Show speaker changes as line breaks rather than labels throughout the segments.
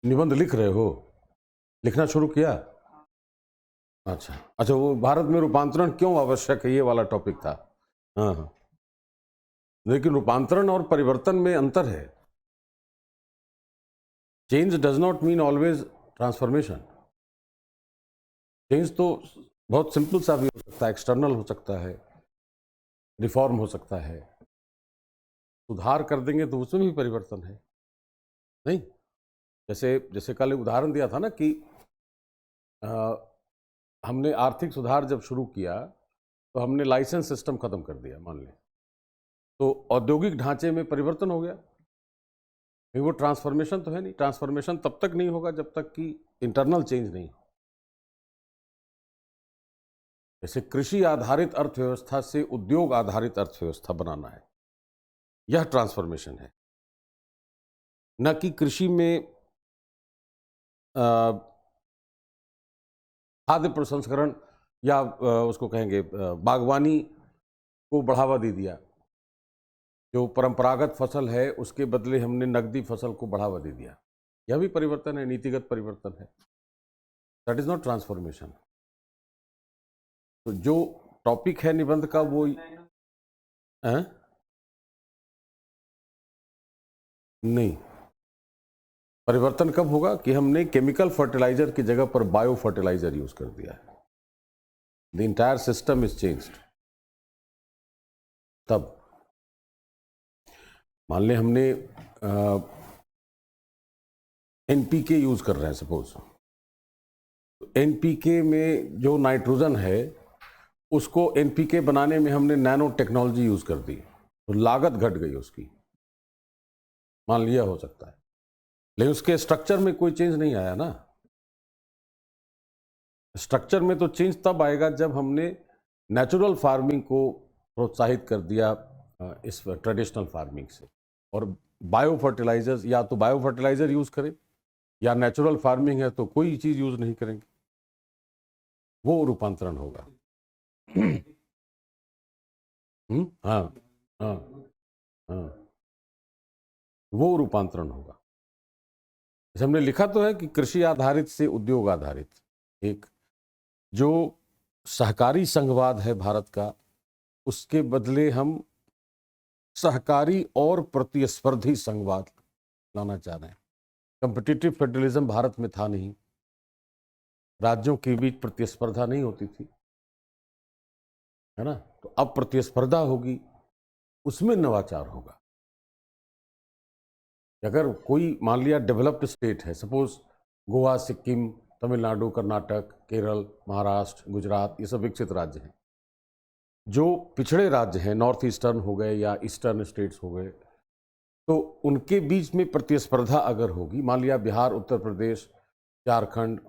निबंध लिख रहे हो? लिखना शुरू किया? अच्छा अच्छा, वो भारत में रूपांतरण क्यों आवश्यक है, ये वाला टॉपिक था। हाँ हाँ, लेकिन रूपांतरण और परिवर्तन में अंतर है। Change does not mean always transformation. Change तो बहुत सिंपल सा भी हो सकता है, एक्सटर्नल हो सकता है, रिफॉर्म हो सकता है। सुधार कर देंगे तो उसमें भी परिवर्तन है, नहीं? जैसे जैसे कल उदाहरण दिया था ना कि आ, हमने आर्थिक सुधार जब शुरू किया तो हमने लाइसेंस सिस्टम खत्म कर दिया, मान लें, तो औद्योगिक ढांचे में परिवर्तन हो गया। नहीं, वो ट्रांसफॉर्मेशन तो है नहीं। ट्रांसफॉर्मेशन तब तक नहीं होगा जब तक कि इंटरनल चेंज नहीं हो। जैसे कृषि आधारित अर्थव्यवस्था से उद्योग आधारित अर्थव्यवस्था बनाना है, यह ट्रांसफॉर्मेशन है। न कि कृषि में खाद्य प्रसंस्करण या उसको कहेंगे बागवानी को बढ़ावा दे दिया। जो परंपरागत फसल है उसके बदले हमने नकदी फसल को बढ़ावा दे दिया। यह भी परिवर्तन है, नीतिगत परिवर्तन है। That is not transformation. तो जो टॉपिक है निबंध का वो नहीं। परिवर्तन कब होगा कि हमने केमिकल फर्टिलाइजर की जगह पर बायो फर्टिलाइजर यूज कर दिया है। The entire system is changed. तब मान लें हमने एनपीके यूज कर रहे हैं, सपोज। एनपीके में जो नाइट्रोजन है उसको एनपीके बनाने में हमने नैनो टेक्नोलॉजी यूज कर दी, तो लागत घट गई उसकी, मान लिया हो सकता है। लेकिन उसके स्ट्रक्चर में कोई चेंज नहीं आया ना। स्ट्रक्चर में तो चेंज तब आएगा जब हमने नेचुरल फार्मिंग को प्रोत्साहित कर दिया इस ट्रेडिशनल फार्मिंग से। और बायो फर्टिलाइजर्स, या तो बायो फर्टिलाइजर यूज करें या नेचुरल फार्मिंग है तो कोई चीज यूज नहीं करेंगे, वो रूपांतरण होगा। हाँ हाँ हाँ, वो रूपांतरण होगा। जैसे हमने लिखा तो है कि कृषि आधारित से उद्योग आधारित, एक जो सहकारी संघवाद है भारत का, उसके बदले हम सहकारी और प्रतिस्पर्धी संघवाद लाना चाह रहे हैं। कॉम्पिटिटिव फेडरलिज्म भारत में था नहीं, राज्यों के बीच प्रतिस्पर्धा नहीं होती थी, है ना? तो अब प्रतिस्पर्धा होगी, उसमें नवाचार होगा। अगर कोई मान लिया डेवलप्ड स्टेट है, सपोज गोवा, सिक्किम, तमिलनाडु, कर्नाटक, केरल, महाराष्ट्र, गुजरात, ये सब विकसित राज्य हैं। जो पिछड़े राज्य हैं, नॉर्थ ईस्टर्न हो गए या ईस्टर्न स्टेट्स हो गए, तो उनके बीच में प्रतिस्पर्धा अगर होगी, मान लिया बिहार, उत्तर प्रदेश, झारखंड,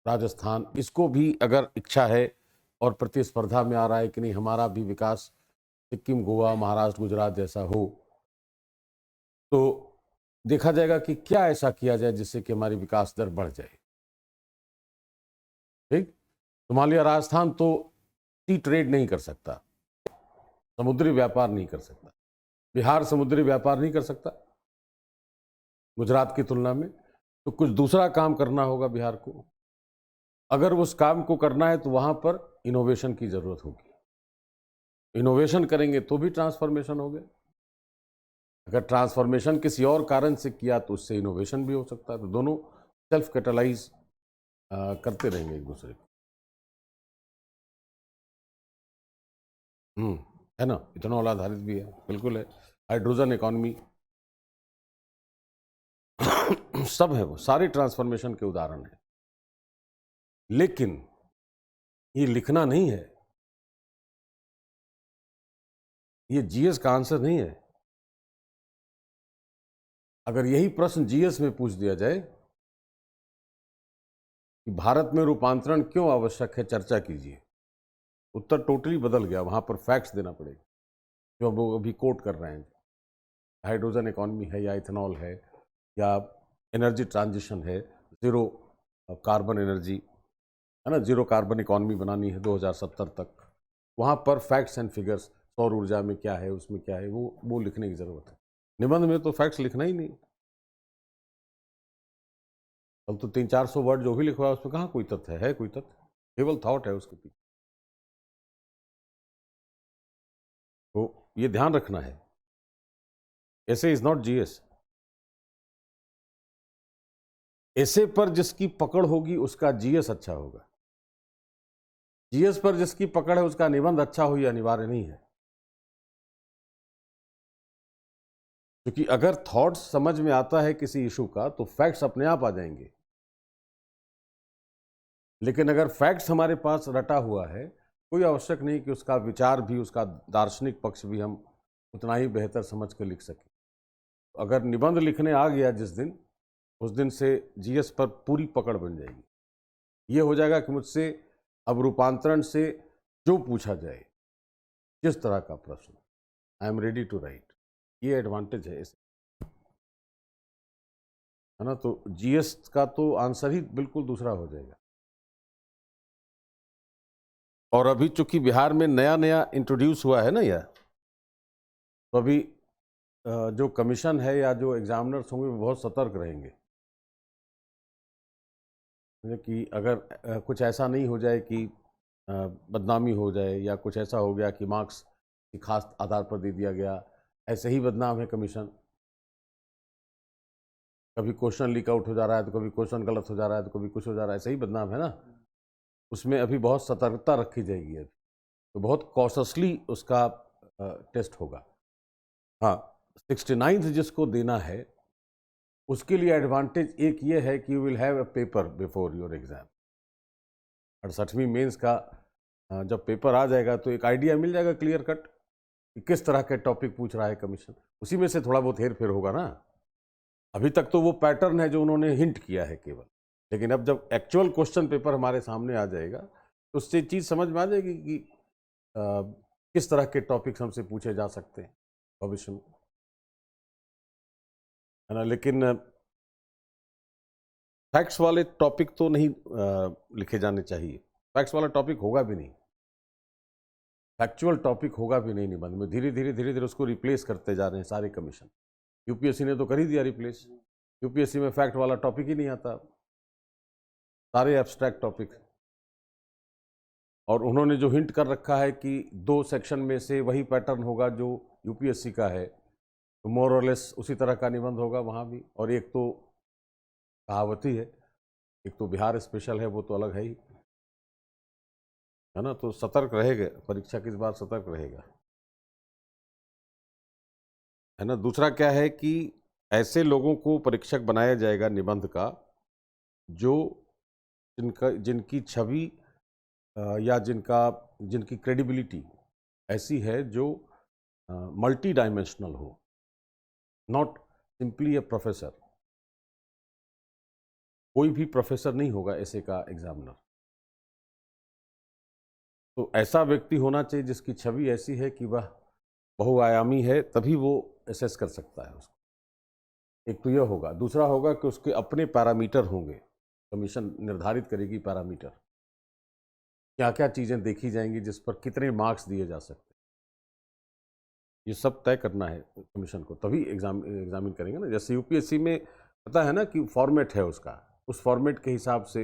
राजस्थान, इसको भी अगर इच्छा है और प्रतिस्पर्धा में आ रहा है कि नहीं हमारा भी विकास सिक्किम, गोवा, महाराष्ट्र, गुजरात जैसा हो, तो देखा जाएगा कि क्या ऐसा किया जाए जिससे कि हमारी विकास दर बढ़ जाए। ठीक? तो मान लिया राजस्थान तो सी ट्रेड नहीं कर सकता, समुद्री व्यापार नहीं कर सकता। बिहार समुद्री व्यापार नहीं कर सकता गुजरात की तुलना में, तो कुछ दूसरा काम करना होगा बिहार को। अगर उस काम को करना है तो वहां पर इनोवेशन की जरूरत होगी। इनोवेशन करेंगे तो भी ट्रांसफॉर्मेशन हो गया। अगर ट्रांसफॉर्मेशन किसी और कारण से किया तो उससे इनोवेशन भी हो सकता है। तो दोनों सेल्फ कैटलाइज करते रहेंगे एक दूसरे को। है ना? इथेनॉल आधारित भी है, बिल्कुल है। हाइड्रोजन इकोनॉमी सब है, वो सारे ट्रांसफॉर्मेशन के उदाहरण है। लेकिन ये लिखना नहीं है, ये जीएस का आंसर नहीं है। अगर यही प्रश्न जीएस में पूछ दिया जाए कि भारत में रूपांतरण क्यों आवश्यक है, चर्चा कीजिए, उत्तर टोटली बदल गया। वहां पर फैक्ट्स देना पड़ेगा जो वो अभी कोट कर रहे हैं। हाइड्रोजन इकोनॉमी है या इथेनॉल है या एनर्जी ट्रांजिशन है, जीरो कार्बन एनर्जी, है ना, जीरो कार्बन इकोनॉमी बनानी है 2070 तक। वहाँ पर फैक्ट्स एंड फिगर्स, सौर ऊर्जा में क्या है, उसमें क्या है, वो लिखने की ज़रूरत है। निबंध में तो फैक्ट्स लिखना ही नहीं। अब तो 300-400 वर्ड जो भी लिखवा है उसमें कहाँ कोई तथ्य है कोई तथ्य? केवल थॉट है उसके पीछे। तो ये ध्यान रखना है, ऐसे इज नॉट जीएस। ऐसे पर जिसकी पकड़ होगी उसका जीएस अच्छा होगा। जीएस पर जिसकी पकड़ है उसका निबंध अच्छा हो, ये अनिवार्य नहीं है। क्योंकि अगर थॉट्स समझ में आता है किसी इशू का तो फैक्ट्स अपने आप आ जाएंगे। लेकिन अगर फैक्ट्स हमारे पास रटा हुआ है, कोई आवश्यक नहीं कि उसका विचार भी, उसका दार्शनिक पक्ष भी हम उतना ही बेहतर समझ के लिख सकें। अगर निबंध लिखने आ गया जिस दिन, उस दिन से जीएस पर पूरी पकड़ बन जाएगी। ये हो जाएगा कि मुझसे अब रूपांतरण से जो पूछा जाए, जिस तरह का प्रश्न, I am ready to write. ये एडवांटेज है इसे, है ना। तो जीएस का तो आंसर ही बिल्कुल दूसरा हो जाएगा। और अभी चूंकि बिहार में नया नया इंट्रोड्यूस हुआ है ना यह, तो अभी जो कमीशन है या जो एग्जामिनर्स होंगे वो बहुत सतर्क रहेंगे कि अगर कुछ ऐसा नहीं हो जाए कि बदनामी हो जाए, या कुछ ऐसा हो गया कि मार्क्स की खास आधार पर दे दिया गया, ऐसे ही बदनाम है कमीशन। कभी क्वेश्चन लीक आउट हो जा रहा है, तो कभी क्वेश्चन गलत हो जा रहा है, तो कभी कुछ हो जा रहा है, ऐसे ही बदनाम है ना। उसमें अभी बहुत सतर्कता रखी जाएगी अभी, तो बहुत कॉशसली उसका टेस्ट होगा। हाँ, 69th जिसको देना है उसके लिए एडवांटेज एक ये है कि you will have a paper before your exam. 68वीं मेंस का जब पेपर आ जाएगा तो एक आइडिया मिल जाएगा क्लियर कट कि किस तरह के टॉपिक पूछ रहा है कमीशन। उसी में से थोड़ा बहुत हेर फेर होगा ना। अभी तक तो वो पैटर्न है जो उन्होंने हिंट किया है केवल, लेकिन अब जब एक्चुअल क्वेश्चन पेपर हमारे सामने आ जाएगा तो उससे चीज़ समझ में आ जाएगी कि किस तरह के टॉपिक्स हमसे पूछे जा सकते हैं भविष्य में, है ना। लेकिन फैक्ट्स वाले टॉपिक तो नहीं लिखे जाने चाहिए। फैक्ट्स वाला टॉपिक होगा भी नहीं, फैक्चुअल टॉपिक होगा भी नहीं निबंध में। धीरे धीरे धीरे धीरे उसको रिप्लेस करते जा रहे हैं सारे कमीशन। यूपीएससी ने तो कर ही दिया रिप्लेस। यूपीएससी में फैक्ट वाला टॉपिक ही नहीं आता, सारे एब्स्ट्रैक्ट टॉपिक। और उन्होंने जो हिंट कर रखा है कि 2 सेक्शन में से वही पैटर्न होगा जो यूपीएससी का है, तो मोर और लेस उसी तरह का निबंध होगा वहाँ भी। और एक तो कहावत ही है, एक तो बिहार स्पेशल है, वो तो अलग है ही, है ना। तो सतर्क रहेगा, परीक्षा की इस बार सतर्क रहेगा, है ना। दूसरा क्या है कि ऐसे लोगों को परीक्षक बनाया जाएगा निबंध का जो जिनकी छवि या जिनकी क्रेडिबिलिटी ऐसी है जो मल्टी डायमेंशनल हो, नॉट सिंपली ए प्रोफेसर। कोई भी प्रोफेसर नहीं होगा ऐसे का एग्जामिनर। तो ऐसा व्यक्ति होना चाहिए जिसकी छवि ऐसी है कि वह बहुआयामी है, तभी वो एसेस कर सकता है उसको। एक तो यह होगा। दूसरा होगा कि उसके अपने पैरामीटर होंगे, कमीशन निर्धारित करेगी पैरामीटर, क्या क्या चीज़ें देखी जाएंगी, जिस पर कितने मार्क्स दिए जा सकते हैं। ये सब तय करना है कमीशन को, तभी एग्जामिन करेंगे ना। जैसे यूपीएससी में पता है ना कि फॉर्मेट है उसका, उस फॉर्मेट के हिसाब से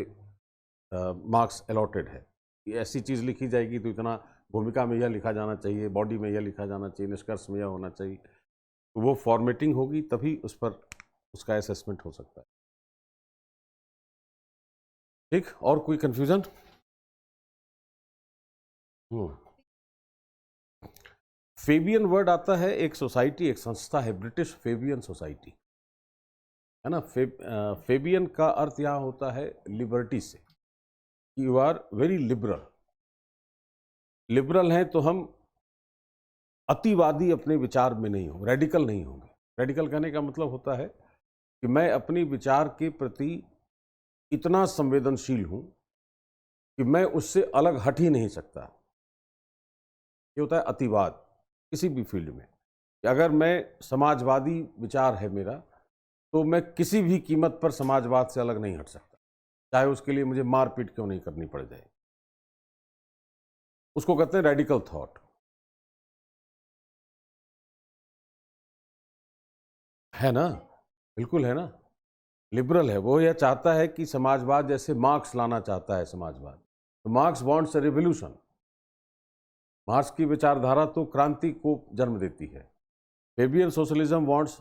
मार्क्स अलॉटेड है। ये ऐसी चीज़ लिखी जाएगी तो इतना, भूमिका में यह लिखा जाना चाहिए, बॉडी में यह लिखा जाना चाहिए, निष्कर्ष में यह होना चाहिए। तो वो फॉर्मेटिंग होगी तभी उस पर उसका असेसमेंट हो सकता है। ठीक, और कोई कंफ्यूजन? फेबियन वर्ड आता है, एक सोसाइटी, एक संस्था है, ब्रिटिश फेबियन सोसाइटी, है ना। फेबियन का अर्थ यहाँ होता है लिबर्टी से। You are very liberal. Liberal हैं तो हम अतिवादी अपने विचार में नहीं हो, रेडिकल नहीं होंगे। रेडिकल कहने का मतलब होता है कि मैं अपने विचार के प्रति इतना संवेदनशील हूं कि मैं उससे अलग हट ही नहीं सकता। ये होता है अतिवाद किसी भी फील्ड में, कि अगर मैं समाजवादी विचार है मेरा, तो मैं किसी भी कीमत पर समाजवाद से अलग नहीं हट सकता, चाहे उसके लिए मुझे मारपीट क्यों नहीं करनी पड़ जाए। उसको कहते हैं रेडिकल थॉट, है ना। बिल्कुल है ना। लिबरल है, वो यह चाहता है कि समाजवाद जैसे मार्क्स लाना चाहता है समाजवाद, तो marks wants a revolution. Marks की विचारधारा तो क्रांति को जन्म देती है। फेबियन सोशलिज्म वांट्स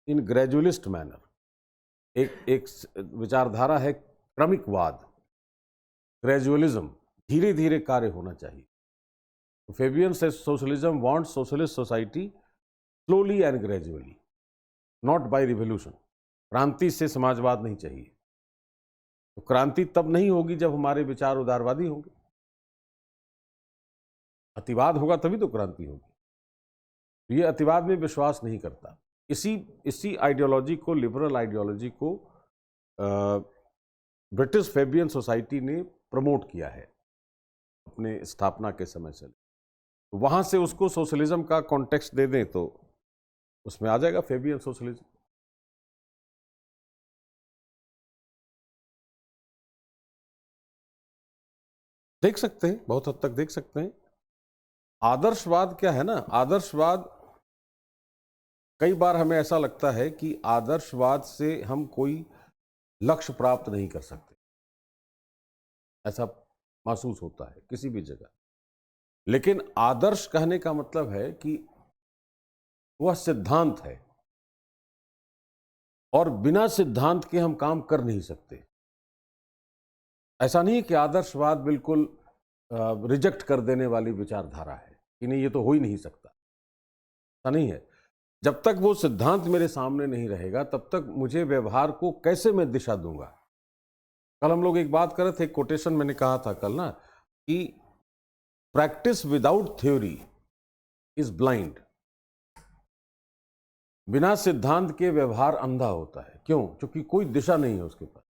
इन ग्रेजुअलिस्ट मैनर, एक विचारधारा है क्रमिकवाद, ग्रेजुअलिज्म, धीरे धीरे कार्य होना चाहिए। तो Fabian socialism wants socialist society slowly and gradually, not by revolution. क्रांति से समाजवाद नहीं चाहिए। तो क्रांति तब नहीं होगी जब हमारे विचार उदारवादी होंगे। अतिवाद होगा तभी तो क्रांति होगी। तो ये अतिवाद में विश्वास नहीं करता। इसी आइडियोलॉजी को, लिबरल आइडियोलॉजी को ब्रिटिश फेबियन सोसाइटी ने प्रमोट किया है अपने स्थापना के समय से। तो वहां से उसको सोशलिज्म का कॉन्टेक्स्ट दे दें तो उसमें आ जाएगा फेबियन सोशलिज्म। देख सकते हैं, बहुत हद तक देख सकते हैं। आदर्शवाद क्या है ना, आदर्शवाद कई बार हमें ऐसा लगता है कि आदर्शवाद से हम कोई लक्ष्य प्राप्त नहीं कर सकते, ऐसा महसूस होता है किसी भी जगह। लेकिन आदर्श कहने का मतलब है कि वह सिद्धांत है और बिना सिद्धांत के हम काम कर नहीं सकते। ऐसा नहीं है कि आदर्शवाद बिल्कुल रिजेक्ट कर देने वाली विचारधारा है कि नहीं, ये तो हो ही नहीं सकता। ऐसा नहीं है। जब तक वो सिद्धांत मेरे सामने नहीं रहेगा तब तक मुझे व्यवहार को कैसे मैं दिशा दूंगा। कल हम लोग एक बात कर रहे थे, कोटेशन मैंने कहा था कल ना, कि practice without theory is blind. बिना सिद्धांत के व्यवहार अंधा होता है। क्यों? क्योंकि कोई दिशा नहीं है उसके पास।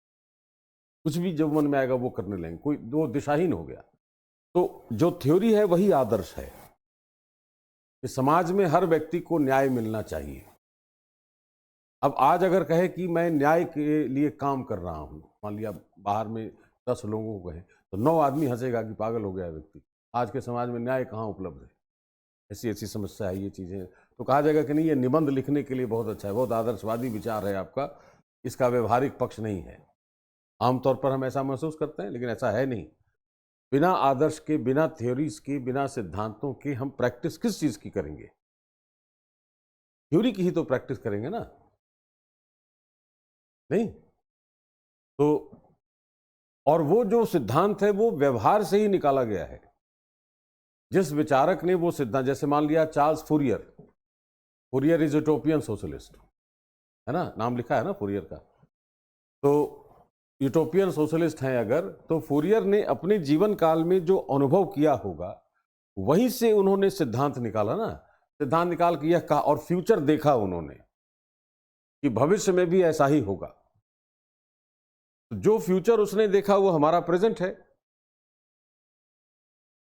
कुछ भी जब मन में आएगा वो करने लगेंगे, कोई वो दिशाहीन हो गया। तो जो थ्योरी है वही आदर्श है कि समाज में हर व्यक्ति को न्याय मिलना चाहिए। अब आज अगर कहे कि मैं न्याय के लिए काम कर रहा हूं, मान लिया बाहर में 10 लोगों को कहे तो 9 आदमी हंसेगा कि पागल हो गया व्यक्ति, आज के समाज में न्याय कहाँ उपलब्ध है, ऐसी ऐसी समस्या है, ये चीज़ें। तो कहा जाएगा कि नहीं, ये निबंध लिखने के लिए बहुत अच्छा है, बहुत आदर्शवादी विचार है आपका, इसका व्यवहारिक पक्ष नहीं है। आमतौर पर हम ऐसा महसूस करते हैं, लेकिन ऐसा है नहीं। बिना आदर्श के, बिना थ्योरीज के, बिना सिद्धांतों के हम प्रैक्टिस किस चीज़ की करेंगे? थ्योरी की ही तो प्रैक्टिस करेंगे ना, नहीं? तो और वो जो सिद्धांत है वो व्यवहार से ही निकाला गया है। जिस विचारक ने वो सिद्धांत, जैसे मान लिया Charles Fourier, Fourier is utopian socialist, है ना, नाम लिखा है ना फूरियर का। तो यूटोपियन सोशलिस्ट हैं अगर, तो फूरियर ने अपने जीवन काल में जो अनुभव किया होगा वहीं से उन्होंने सिद्धांत निकाला ना। सिद्धांत निकाल के यह कहा, और फ्यूचर देखा उन्होंने कि भविष्य में भी ऐसा ही होगा। जो फ्यूचर उसने देखा वो हमारा प्रेजेंट है,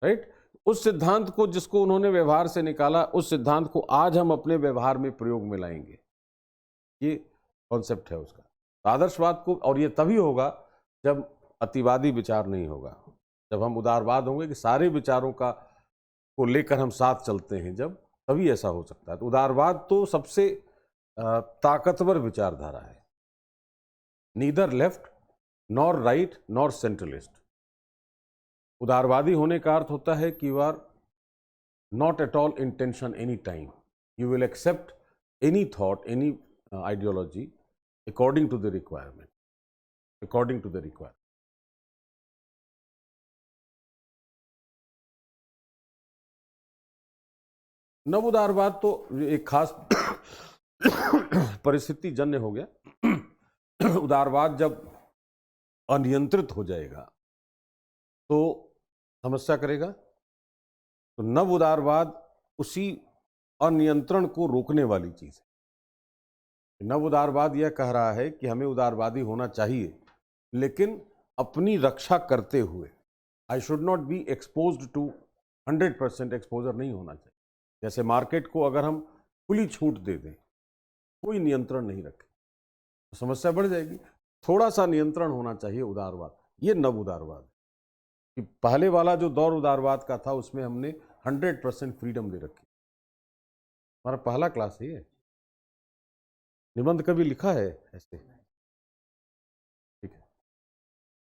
राइट? उस सिद्धांत को जिसको उन्होंने व्यवहार से निकाला, उस सिद्धांत को आज हम अपने व्यवहार में प्रयोग में लाएंगे। ये कॉन्सेप्ट है उसका। आदर्शवाद को, और ये तभी होगा जब अतिवादी विचार नहीं होगा, जब हम उदारवाद होंगे कि सारे विचारों का को लेकर हम साथ चलते हैं, जब तभी ऐसा हो सकता है। तो उदारवाद तो सबसे ताकतवर विचारधारा है, neither left nor right nor centralist. उदारवादी होने का अर्थ होता है कि you are not at all in tension any time, you will accept any thought, any ideology according to the requirement, according to the requirement. नव उदारवाद तो एक खास परिस्थिति जन्य हो गया। उदारवाद जब अनियंत्रित हो जाएगा तो समस्या करेगा। तो नव उदारवाद उसी अनियंत्रण को रोकने वाली चीज है। नव उदारवाद यह कह रहा है कि हमें उदारवादी होना चाहिए, लेकिन अपनी रक्षा करते हुए। I should not be exposed to 100% exposure नहीं होना चाहिए। जैसे मार्केट को अगर हम खुली छूट दे दें, कोई नियंत्रण नहीं रखें, तो समस्या बढ़ जाएगी। थोड़ा सा नियंत्रण होना चाहिए उदारवाद। ये नव उदारवाद है कि पहले वाला जो दौर उदारवाद का था उसमें हमने 100% फ्रीडम दे रखी। हमारा पहला क्लास है ये। निबंध कभी लिखा है ऐसे?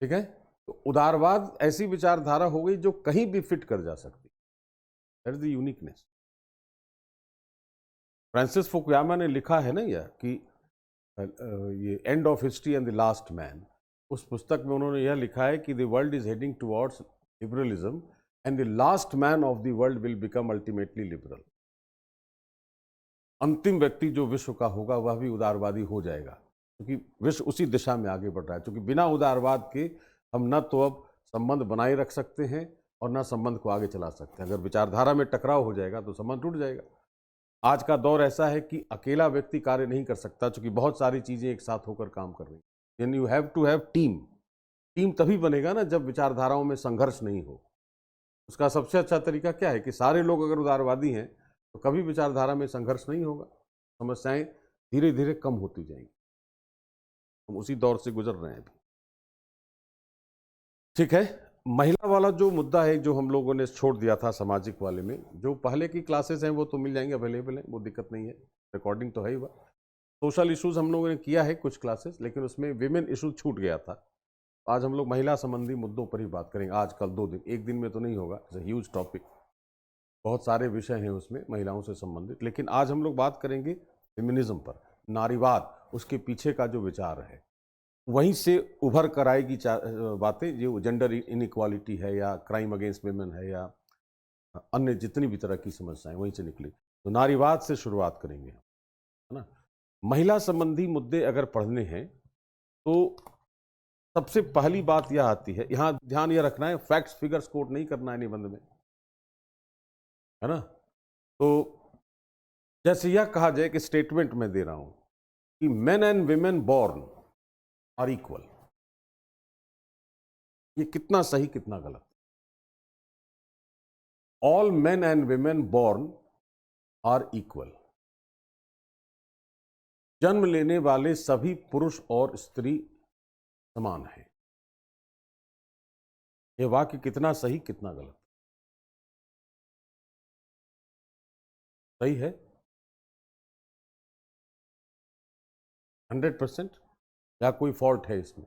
ठीक है। तो उदारवाद ऐसी विचारधारा हो गई जो कहीं भी फिट कर जा सकती, that is the uniqueness. Francis Fukuyama ने लिखा है ना यह कि ये end of history and the last man, उस पुस्तक में उन्होंने यह लिखा है कि the world is heading towards liberalism and the last man of the world will become ultimately liberal. अंतिम व्यक्ति जो विश्व का होगा वह भी उदारवादी हो जाएगा, क्योंकि विश्व उसी दिशा में आगे बढ़ रहा है। क्योंकि बिना उदारवाद के हम न तो अब संबंध बनाए रख सकते हैं और न संबंध को आगे चला सकते हैं। अगर विचारधारा में टकराव हो जाएगा तो संबंध टूट जाएगा। आज का दौर ऐसा है कि अकेला व्यक्ति कार्य नहीं कर सकता, क्योंकि बहुत सारी चीजें एक साथ होकर काम कर रही हैं। यानी you have to have team. Team तभी बनेगा ना जब विचारधाराओं में संघर्ष नहीं हो। उसका सबसे अच्छा तरीका क्या है कि सारे लोग अगर उदारवादी हैं तो कभी विचारधारा में संघर्ष नहीं होगा, समस्याएं धीरे धीरे कम होती जाएंगी। हम उसी दौर से गुजर रहे हैं अभी। ठीक है, महिला वाला जो मुद्दा है जो हम लोगों ने छोड़ दिया था सामाजिक वाले में, जो पहले की क्लासेस हैं वो तो मिल जाएंगे, अवेलेबल हैं, वो दिक्कत नहीं है, रिकॉर्डिंग तो है ही। वह सोशल इश्यूज हम लोगों ने किया है कुछ क्लासेस, लेकिन उसमें विमेन इशूज छूट गया था। आज हम लोग महिला संबंधी मुद्दों पर ही बात करेंगे, आज कल 2 दिन, एक दिन में तो नहीं होगा। इट्स अ ह्यूज टॉपिक, बहुत सारे विषय हैं उसमें महिलाओं से संबंधित। लेकिन आज हम लोग बात करेंगे फेमिनिज्म पर, नारीवाद, उसके पीछे का जो विचार है, वहीं से उभर कर आएगी बातें जो जेंडर इनइक्वालिटी है या क्राइम अगेंस्ट वुमेन है या अन्य जितनी भी तरह की समस्याएं वहीं से निकली। तो नारीवाद से शुरुआत करेंगे, है ना। महिला संबंधी मुद्दे अगर पढ़ने हैं तो सबसे पहली बात यह आती है, यहां ध्यान यह रखना है, फैक्ट्स फिगर्स कोट नहीं करना है निबंध में, है ना। तो जैसे यह कहा जाए कि स्टेटमेंट में दे रहा हूं कि men and women born are equal, ये कितना सही कितना गलत। All men and women born are equal, जन्म लेने वाले सभी पुरुष और स्त्री समान हैं। यह वाक्य कितना सही कितना गलत? सही है 100%, या कोई फॉल्ट है इसमें?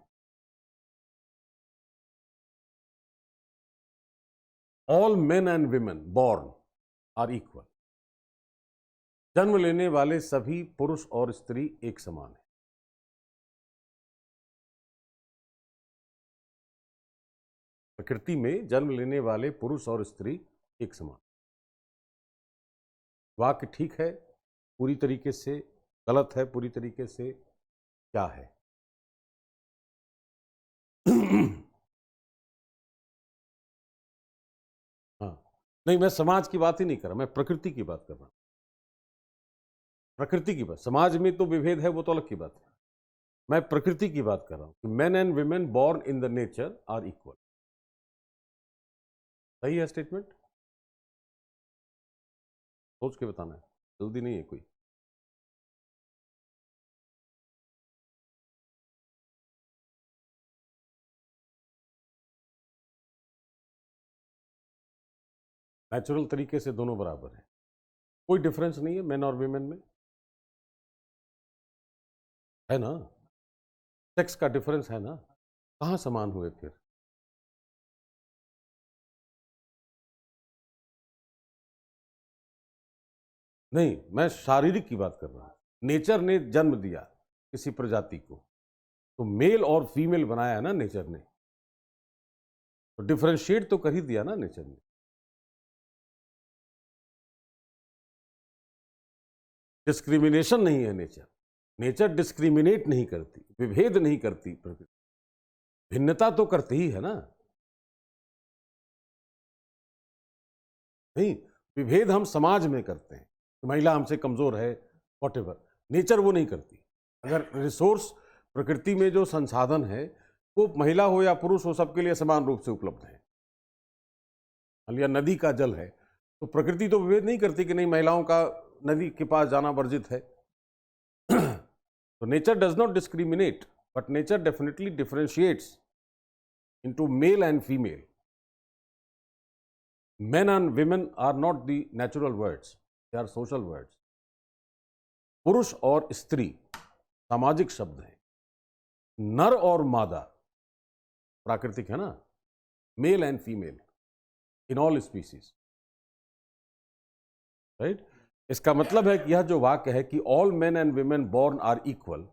All men and women born are equal, जन्म लेने वाले सभी पुरुष और स्त्री एक समान है। प्रकृति में जन्म लेने वाले पुरुष और स्त्री एक समान। वाक्य ठीक है पूरी तरीके से, गलत है पूरी तरीके से, क्या है? हाँ, नहीं, मैं समाज की बात ही नहीं कर रहा, मैं प्रकृति की बात कर रहा हूं। प्रकृति की बात, समाज में तो विभेद है, वो तो अलग की बात है। मैं प्रकृति की बात कर रहा हूं कि men and women born in the nature are equal. सही है स्टेटमेंट? सोच के बताना है, जल्दी नहीं है कोई। नेचुरल तरीके से दोनों बराबर है, कोई डिफरेंस नहीं है मेन और विमेन में, है ना। सेक्स का डिफरेंस है ना, कहां समान हुए फिर? नहीं, मैं शारीरिक की बात कर रहा हूं। नेचर ने जन्म दिया किसी प्रजाति को, तो मेल और फीमेल बनाया ना नेचर ने, तो डिफरेंशिएट तो कर ही दिया ना नेचर ने। डिस्क्रिमिनेशन नहीं है नेचर, नेचर डिस्क्रिमिनेट नहीं करती, विभेद नहीं करती प्रकृति, भिन्नता तो करती ही है ना। नहीं, विभेद हम समाज में करते हैं, तो महिला हमसे कमजोर है, वॉटेवर, नेचर वो नहीं करती। अगर रिसोर्स प्रकृति में जो संसाधन है वो महिला हो या पुरुष हो सबके लिए समान रूप से उपलब्ध है। या नदी का जल है तो प्रकृति तो विभेद नहीं करती कि नहीं महिलाओं का नदी के पास जाना वर्जित है। तो nature does not discriminate, but nature definitely differentiates into mail and female. Men and women are not the natural words, they are social words. पुरुष और स्त्री सामाजिक शब्द हैं, नर और मादा प्राकृतिक है ना, male and female in all species, right. इसका मतलब है कि यह जो वाक्य है कि all men and women born are equal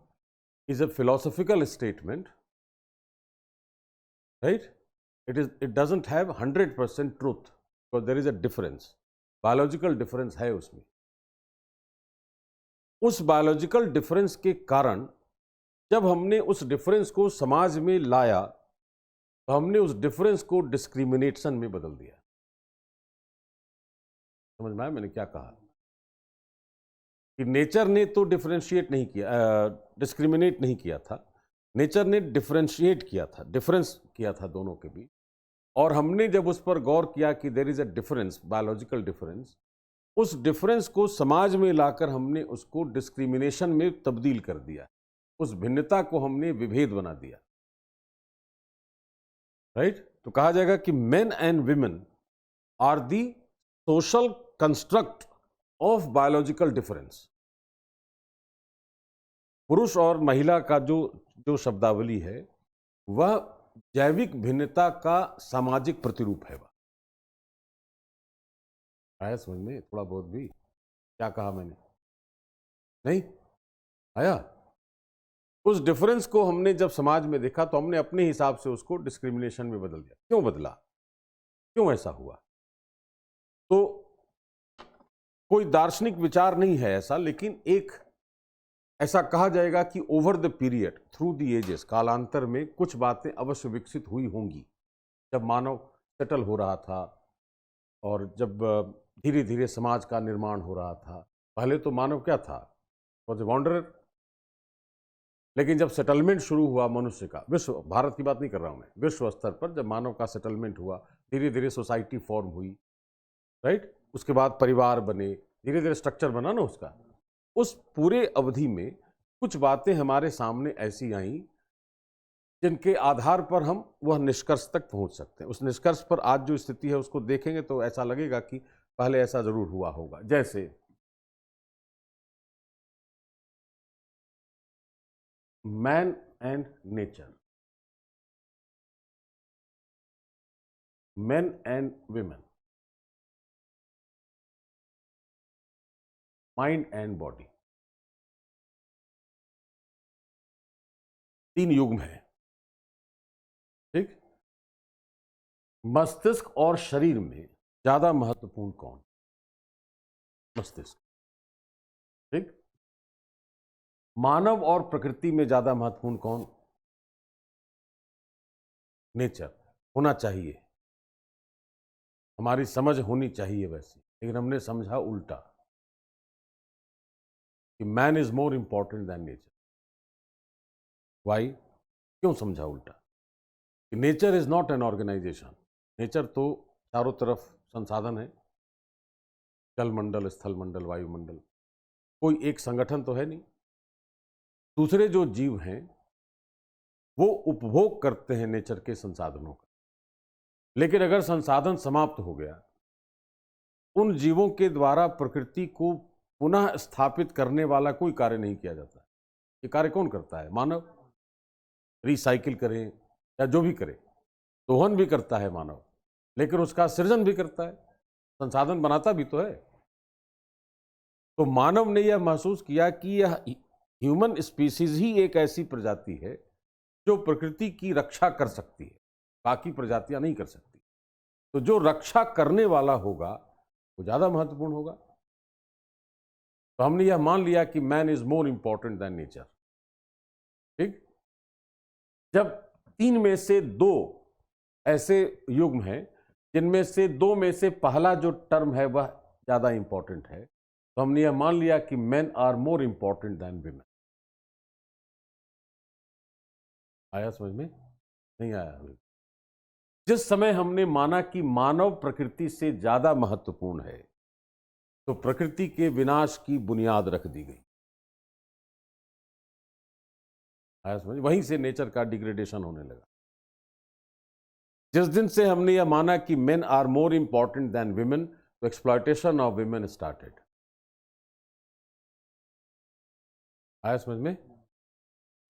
is a philosophical statement, right. It doesn't have 100% truth, because there is a difference, biological difference है उसमें। उस बायोलॉजिकल डिफरेंस के कारण जब हमने उस डिफरेंस को समाज में लाया तो हमने उस डिफरेंस को डिस्क्रिमिनेशन में बदल दिया। समझ में आया मैंने क्या कहा? कि नेचर ने तो डिफरेंशिएट नहीं किया, डिस्क्रिमिनेट नहीं किया था, नेचर ने डिफरेंशिएट किया था, डिफरेंस किया था दोनों के बीच। और हमने जब उस पर गौर किया कि there is a difference, biological difference, उस डिफरेंस को समाज में लाकर हमने उसको डिस्क्रिमिनेशन में तब्दील कर दिया, उस भिन्नता को हमने विभेद बना दिया, राइट। तो कहा जाएगा कि men and women are the social construct of biological difference. पुरुष और महिला का जो जो शब्दावली है वह जैविक भिन्नता का सामाजिक प्रतिरूप है। वह आया समझ में? थोड़ा बहुत भी क्या कहा मैंने? नहीं आया? उस डिफरेंस को हमने जब समाज में देखा तो हमने अपने हिसाब से उसको डिस्क्रिमिनेशन में बदल दिया। क्यों बदला? क्यों ऐसा हुआ? तो कोई दार्शनिक विचार नहीं है ऐसा, लेकिन एक ऐसा कहा जाएगा कि over the period, through the ages, कालांतर में कुछ बातें अवश्य विकसित हुई होंगी। जब मानव सेटल हो रहा था और जब धीरे धीरे समाज का निर्माण हो रहा था, पहले तो मानव क्या था? Was a wanderer. लेकिन जब सेटलमेंट शुरू हुआ मनुष्य का, विश्व, भारत की बात नहीं कर रहा हूं मैं, विश्व स्तर पर जब मानव का सेटलमेंट हुआ, धीरे धीरे सोसाइटी फॉर्म हुई, राइट। उसके बाद परिवार बने, धीरे धीरे स्ट्रक्चर बना ना उसका। उस पूरे अवधि में कुछ बातें हमारे सामने ऐसी आई जिनके आधार पर हम वह निष्कर्ष तक पहुंच सकते हैं। उस निष्कर्ष पर आज जो स्थिति है उसको देखेंगे तो ऐसा लगेगा कि पहले ऐसा जरूर हुआ होगा। जैसे man and nature, men and women, mind and body, तीन युग्म है, ठीक। मस्तिष्क और शरीर में ज्यादा महत्वपूर्ण कौन? मस्तिष्क, ठीक। मानव और प्रकृति में ज्यादा महत्वपूर्ण कौन? नेचर। होना चाहिए, हमारी समझ होनी चाहिए वैसी, लेकिन हमने समझा उल्टा कि man is more important than nature. Why? क्यों समझा उल्टा? कि nature is not an organization. Nature तो चारों तरफ संसाधन है, जल मंडल, स्थल मंडल, वायुमंडल, कोई एक संगठन तो है नहीं। दूसरे जो जीव हैं वो उपभोग करते हैं नेचर के संसाधनों का, लेकिन अगर संसाधन समाप्त हो गया, उन जीवों के द्वारा प्रकृति को पुनः स्थापित करने वाला कोई कार्य नहीं किया जाता। ये कार्य कौन करता है? मानव। रिसाइकिल करें या जो भी करे, दोहन भी करता है मानव, लेकिन उसका सृजन भी करता है, संसाधन बनाता भी तो है। तो मानव ने यह महसूस किया कि यह ह्यूमन स्पीसीज ही एक ऐसी प्रजाति है जो प्रकृति की रक्षा कर सकती है, बाकी प्रजातियां नहीं कर सकती। तो जो रक्षा करने वाला होगा वो ज्यादा महत्वपूर्ण होगा। तो हमने यह मान लिया कि man is more important than nature, ठीक। जब तीन में से दो ऐसे युग्म हैं जिनमें से दो में से पहला जो टर्म है वह ज्यादा इंपॉर्टेंट है, तो हमने यह मान लिया कि men are more important than women. आया समझ में? नहीं आया? जिस समय हमने माना कि मानव प्रकृति से ज्यादा महत्वपूर्ण है, तो प्रकृति के विनाश की बुनियाद रख दी गई। आया समझ? वहीं से नेचर का डिग्रेडेशन होने लगा। जिस दिन से हमने यह माना कि men are more important than women, तो एक्सप्लॉयटेशन ऑफ विमेन स्टार्टेड। आया समझ में?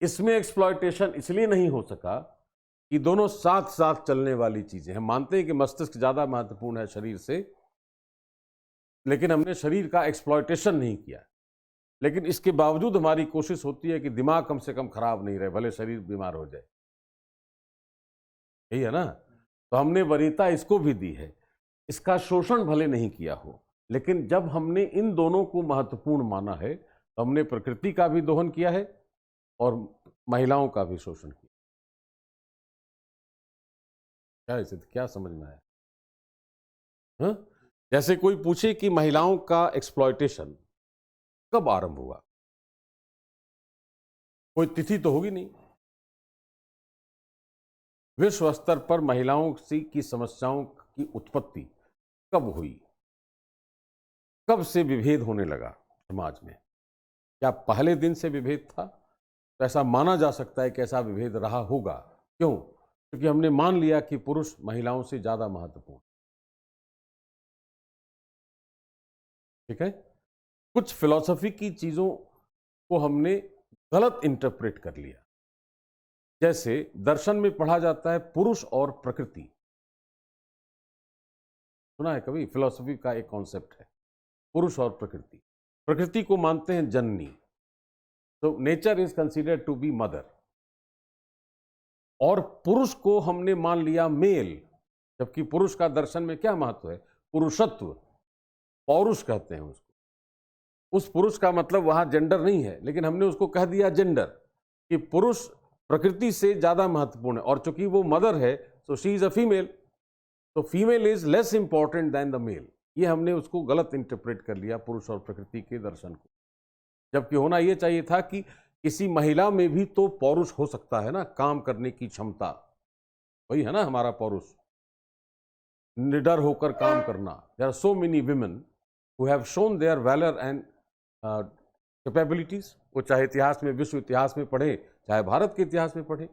इसमें एक्सप्लॉयटेशन इसलिए नहीं हो सका कि दोनों साथ साथ चलने वाली चीजें हैं। मानते हैं कि मस्तिष्क ज्यादा महत्वपूर्ण है शरीर से, लेकिन हमने शरीर का एक्सप्लॉयटेशन नहीं किया। लेकिन इसके बावजूद हमारी कोशिश होती है कि दिमाग कम से कम खराब नहीं रहे, भले शरीर बीमार हो जाए। यही है ना? तो हमने वरीयता इसको भी दी है, इसका शोषण भले नहीं किया हो, लेकिन जब हमने इन दोनों को महत्वपूर्ण माना है तो हमने प्रकृति का भी दोहन किया है और महिलाओं का भी शोषण किया। क्या इसे क्या समझ में आया? हाँ? जैसे कोई पूछे कि महिलाओं का एक्सप्लॉयटेशन कब आरंभ हुआ, कोई तिथि तो होगी नहीं। विश्व स्तर पर महिलाओं की समस्याओं की उत्पत्ति कब हुई, कब से विभेद होने लगा समाज में? क्या पहले दिन से विभेद था? तो ऐसा माना जा सकता है कि ऐसा विभेद रहा होगा। क्यों? क्योंकि हमने मान लिया कि पुरुष महिलाओं से ज्यादा महत्वपूर्ण। ठीक है? कुछ फिलॉसफी की चीजों को हमने गलत इंटरप्रेट कर लिया। जैसे दर्शन में पढ़ा जाता है पुरुष और प्रकृति। सुना है कभी? फिलॉसफी का एक कॉन्सेप्ट है पुरुष और प्रकृति। प्रकृति को मानते हैं जननी, तो nature is considered to be mother. और पुरुष को हमने मान लिया मेल, जबकि पुरुष का दर्शन में क्या महत्व है? पुरुषत्व, पौरुष कहते हैं उसको। उस पुरुष का मतलब वहां जेंडर नहीं है, लेकिन हमने उसको कह दिया जेंडर, कि पुरुष प्रकृति से ज्यादा महत्वपूर्ण है। और चूंकि वो मदर है तो शी इज अ फीमेल, तो female is less important than the male. ये हमने उसको गलत इंटरप्रेट कर लिया पुरुष और प्रकृति के दर्शन को। जबकि होना यह चाहिए था कि किसी महिला में भी तो पौरुष हो सकता है ना, काम करने की क्षमता। वही है ना हमारा पौरुष, निडर होकर काम करना। There are so many women who have shown their valour and capabilities. वो चाहे इतिहास में, विश्व इतिहास में पढ़े, चाहे भारत के इतिहास में पढ़े।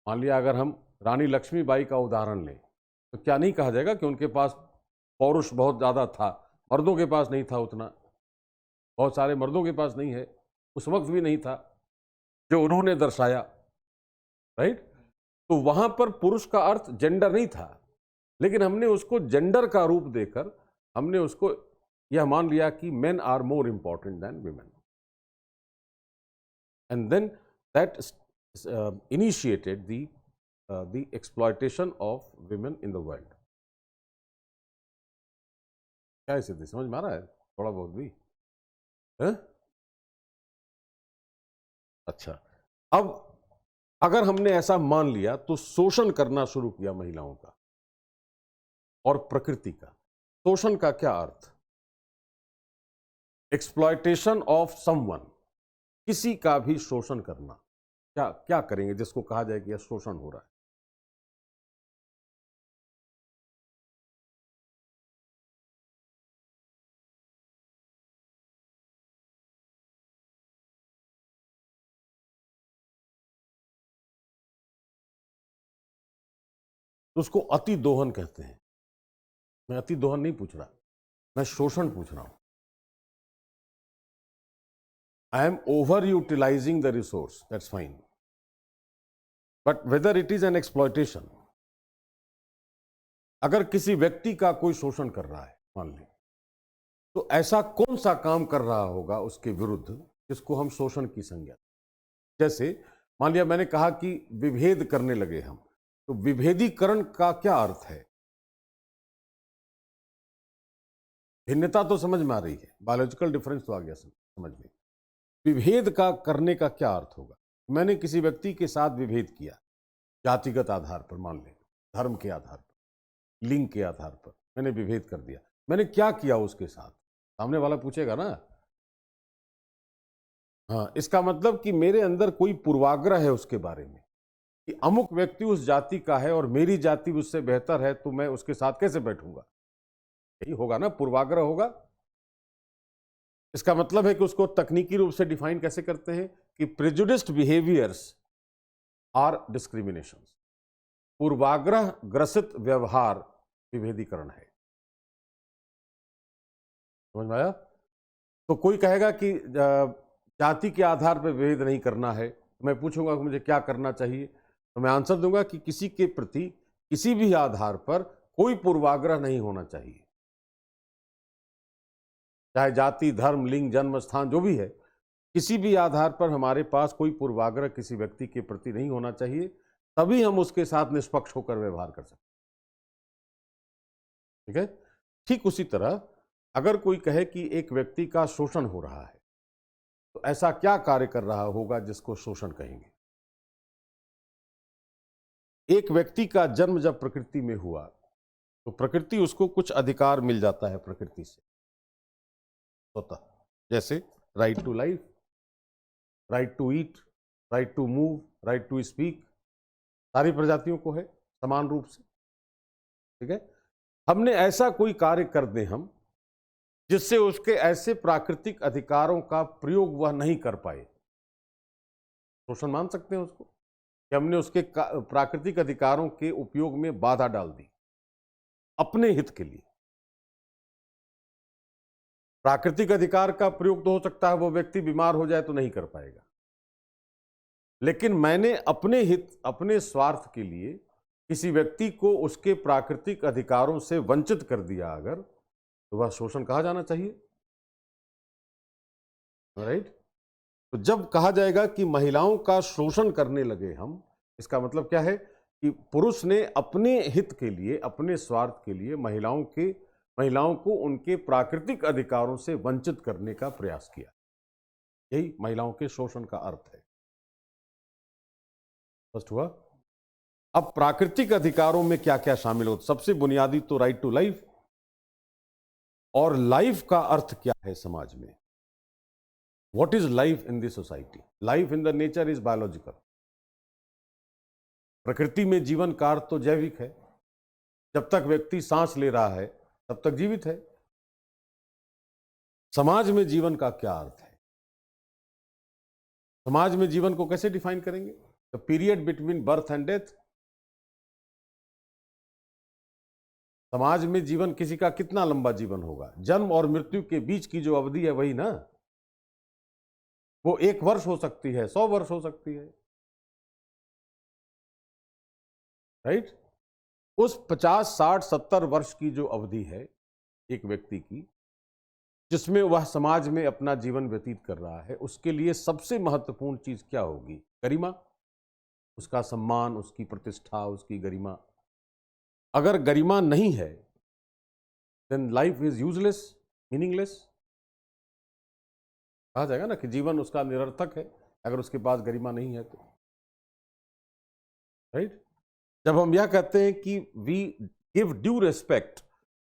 मान लिया अगर हम रानी लक्ष्मीबाई का उदाहरण लें, तो क्या नहीं कहा जाएगा कि उनके पास पौरुष बहुत ज्यादा था? मर्दों के पास नहीं था उतना, बहुत सारे मर्दों के पास नहीं है, उस वक्त भी नहीं था जो उन्होंने दर्शाया। राइट? तो वहां पर पुरुष का अर्थ जेंडर नहीं था, लेकिन हमने उसको जेंडर का रूप देकर हमने उसको यह मान लिया कि men are more important than women. And then that initiated the exploitation of women in the world. क्या स्थिति समझ में आ रहा है? थोड़ा बहुत भी है? अच्छा, अब अगर हमने ऐसा मान लिया तो शोषण करना शुरू किया महिलाओं का और प्रकृति का। शोषण का क्या अर्थ? एक्सप्लॉयटेशन ऑफ समवन, किसी का भी शोषण करना। क्या क्या करेंगे जिसको कहा जाए कि यह शोषण हो रहा है? तो उसको अति दोहन कहते हैं। मैं अति दोहन नहीं पूछ रहा, मैं शोषण पूछ रहा हूं। I am overutilizing the resource, that's fine. But whether it is an exploitation, अगर किसी व्यक्ति का कोई शोषण कर रहा है मान ली, तो ऐसा कौन सा काम कर रहा होगा उसके विरुद्ध जिसको हम शोषण की संज्ञा? जैसे मान लिया मैंने कहा कि विभेद करने लगे हम, तो विभेदीकरण का क्या अर्थ है? भिन्नता तो समझ में आ रही है, बायोलॉजिकल डिफरेंस तो आ गया समझ में। विभेद का करने का क्या अर्थ होगा? मैंने किसी व्यक्ति के साथ विभेद किया, जातिगत आधार पर मान लें, धर्म के आधार पर, लिंग के आधार पर मैंने विभेद कर दिया। मैंने क्या किया उसके साथ? सामने वाला पूछेगा ना। हाँ, इसका मतलब कि मेरे अंदर कोई पूर्वाग्रह है उसके बारे में, कि अमुक व्यक्ति उस जाति का है और मेरी जाति उससे बेहतर है, तो मैं उसके साथ कैसे बैठूंगा? यही होगा ना, पूर्वाग्रह होगा। इसका मतलब है कि उसको तकनीकी रूप से डिफाइन कैसे करते हैं कि प्रेजुडिस्ड बिहेवियर्स आर डिस्क्रिमिनेशन। पूर्वाग्रह ग्रसित व्यवहार विभेदीकरण है। समझ में आया? तो कोई कहेगा कि जाति के आधार पर विभेद नहीं करना है, मैं पूछूंगा कि मुझे क्या करना चाहिए, तो मैं आंसर दूंगा कि किसी के प्रति किसी भी आधार पर कोई पूर्वाग्रह नहीं होना चाहिए, चाहे जाति, धर्म, लिंग, जन्म स्थान जो भी है, किसी भी आधार पर हमारे पास कोई पूर्वाग्रह किसी व्यक्ति के प्रति नहीं होना चाहिए, तभी हम उसके साथ निष्पक्ष होकर व्यवहार कर सकते हैं। ठीक है। ठीक उसी तरह अगर कोई कहे कि एक व्यक्ति का शोषण हो रहा है, तो ऐसा क्या कार्य कर रहा होगा जिसको शोषण कहेंगे? एक व्यक्ति का जन्म जब प्रकृति में हुआ तो प्रकृति उसको कुछ अधिकार मिल जाता है प्रकृति से होता, जैसे right to life, right to eat, right to move, right to speak, सारी प्रजातियों को है समान रूप से। ठीक है। हमने ऐसा कोई कार्य कर दें हम जिससे उसके ऐसे प्राकृतिक अधिकारों का प्रयोग वह नहीं कर पाए, शोषण मान सकते हैं उसको, कि हमने उसके प्राकृतिक अधिकारों के उपयोग में बाधा डाल दी अपने हित के लिए। प्राकृतिक अधिकार का प्रयोग तो हो सकता है वो व्यक्ति बीमार हो जाए तो नहीं कर पाएगा, लेकिन मैंने अपने हित, अपने स्वार्थ के लिए किसी व्यक्ति को उसके प्राकृतिक अधिकारों से वंचित कर दिया अगर, तो वह शोषण कहा जाना चाहिए। राइट। तो जब कहा जाएगा कि महिलाओं का शोषण करने लगे हम, इसका मतलब क्या है कि पुरुष ने अपने हित के लिए, अपने स्वार्थ के लिए महिलाओं को उनके प्राकृतिक अधिकारों से वंचित करने का प्रयास किया। यही महिलाओं के शोषण का अर्थ है। स्पष्ट हुआ? अब प्राकृतिक अधिकारों में क्या क्या शामिल होता? सबसे बुनियादी तो राइट टू लाइफ, और लाइफ का अर्थ क्या है समाज में? What is life in this society? Life in the nature is biological. प्रकृति में जीवन का अर्थ तो जैविक है, जब तक व्यक्ति सांस ले रहा है तब तक जीवित है। समाज में जीवन का क्या अर्थ है? समाज में जीवन को कैसे डिफाइन करेंगे? The period between birth and death. समाज में जीवन किसी का कितना लंबा जीवन होगा? जन्म और मृत्यु के बीच की जो अवधि है वही ना, वो 1 वर्ष हो सकती है, 100 वर्ष हो सकती है। राइट। उस 50, 60, 70 वर्ष की जो अवधि है एक व्यक्ति की, जिसमें वह समाज में अपना जीवन व्यतीत कर रहा है, उसके लिए सबसे महत्वपूर्ण चीज क्या होगी? गरिमा, उसका सम्मान, उसकी प्रतिष्ठा, उसकी गरिमा। अगर गरिमा नहीं है then life is useless, meaningless. कहा जाएगा ना कि जीवन उसका निरर्थक है अगर उसके पास गरिमा नहीं है तो। राइट। जब हम यह कहते हैं कि we give due respect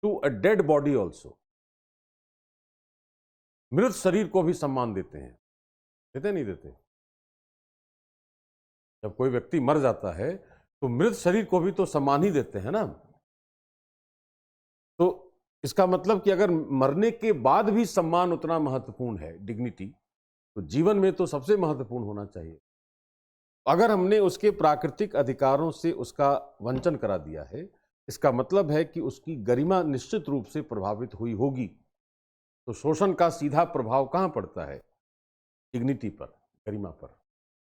to a dead body also, मृत शरीर को भी सम्मान देते हैं, देते नहीं देते? जब कोई व्यक्ति मर जाता है तो मृत शरीर को भी तो सम्मान ही देते हैं ना। तो इसका मतलब कि अगर मरने के बाद भी सम्मान उतना महत्वपूर्ण है, डिग्निटी, तो जीवन में तो सबसे महत्वपूर्ण होना चाहिए। अगर हमने उसके प्राकृतिक अधिकारों से उसका वंचन करा दिया है, इसका मतलब है कि उसकी गरिमा निश्चित रूप से प्रभावित हुई होगी। तो शोषण का सीधा प्रभाव कहां पड़ता है? डिग्निटी पर, गरिमा पर।